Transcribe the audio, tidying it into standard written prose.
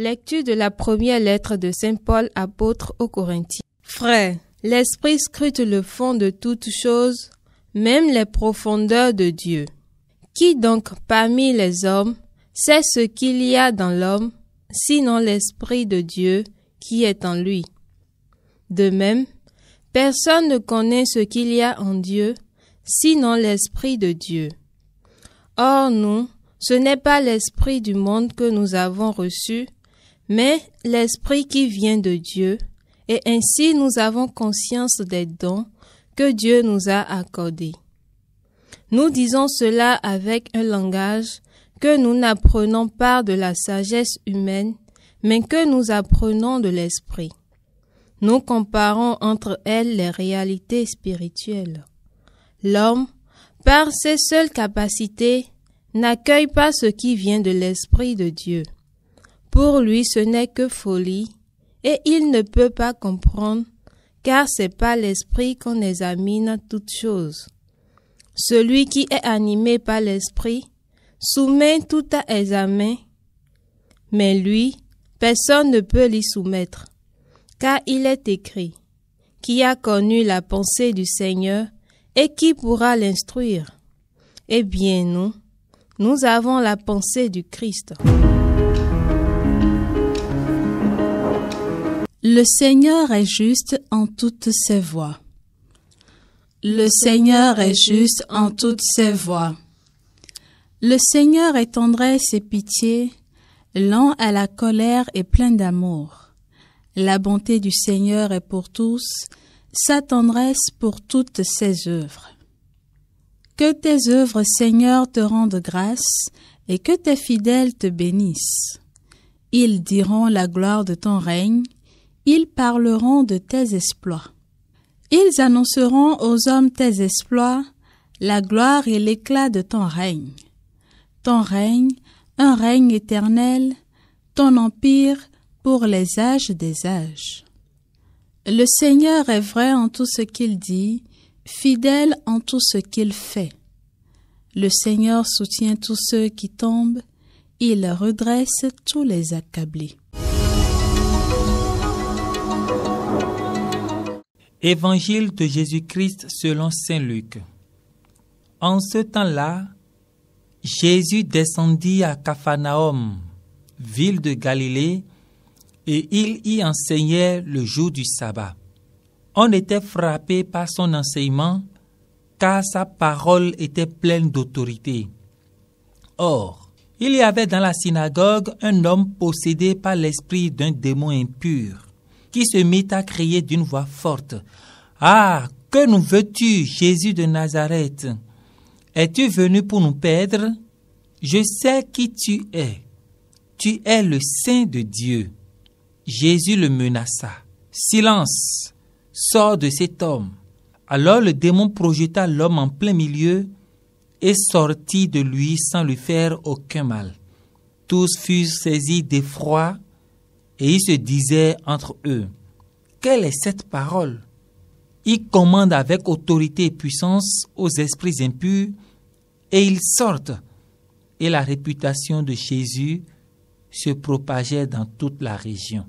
Lecture de la première lettre de Saint Paul, apôtre aux Corinthiens. Frères, l'Esprit scrute le fond de toutes choses, même les profondeurs de Dieu. Qui donc parmi les hommes sait ce qu'il y a dans l'homme, sinon l'Esprit de Dieu qui est en lui? De même, personne ne connaît ce qu'il y a en Dieu, sinon l'Esprit de Dieu. Or nous, ce n'est pas l'Esprit du monde que nous avons reçu, mais l'Esprit qui vient de Dieu, et ainsi nous avons conscience des dons que Dieu nous a accordés. Nous disons cela avec un langage que nous n'apprenons pas de la sagesse humaine, mais que nous apprenons de l'Esprit. Nous comparons entre elles les réalités spirituelles. L'homme, par ses seules capacités, n'accueille pas ce qui vient de l'Esprit de Dieu. Pour lui, ce n'est que folie, et il ne peut pas comprendre, car c'est par l'Esprit qu'on examine toutes choses. Celui qui est animé par l'Esprit soumet tout à examen, mais lui, personne ne peut l'y soumettre, car il est écrit, « Qui a connu la pensée du Seigneur et qui pourra l'instruire ?» Eh bien nous avons la pensée du Christ. Le Seigneur est juste en toutes ses voies. Le Seigneur est juste en toutes ses voies. Le Seigneur est tendresse et pitié, lent à la colère et plein d'amour. La bonté du Seigneur est pour tous, sa tendresse pour toutes ses œuvres. Que tes œuvres, Seigneur, te rendent grâce et que tes fidèles te bénissent. Ils diront la gloire de ton règne, ils parleront de tes exploits. Ils annonceront aux hommes tes exploits, la gloire et l'éclat de ton règne. Ton règne, un règne éternel, ton empire pour les âges des âges. Le Seigneur est vrai en tout ce qu'il dit, fidèle en tout ce qu'il fait. Le Seigneur soutient tous ceux qui tombent, il redresse tous les accablés. Évangile de Jésus-Christ selon saint Luc. En ce temps-là, Jésus descendit à Capharnaüm, ville de Galilée, et il y enseignait le jour du sabbat. On était frappé par son enseignement, car sa parole était pleine d'autorité. Or, il y avait dans la synagogue un homme possédé par l'esprit d'un démon impur, qui se mit à crier d'une voix forte, « Ah, que nous veux-tu, Jésus de Nazareth? Es-tu venu pour nous perdre? Je sais qui tu es. Tu es le Saint de Dieu. » Jésus le menaça. « Silence! Sors de cet homme. » Alors le démon projeta l'homme en plein milieu et sortit de lui sans lui faire aucun mal. Tous furent saisis d'effroi et ils se disaient entre eux, « Quelle est cette parole? » Il commande avec autorité et puissance aux esprits impurs et ils sortent. Et la réputation de Jésus se propageait dans toute la région.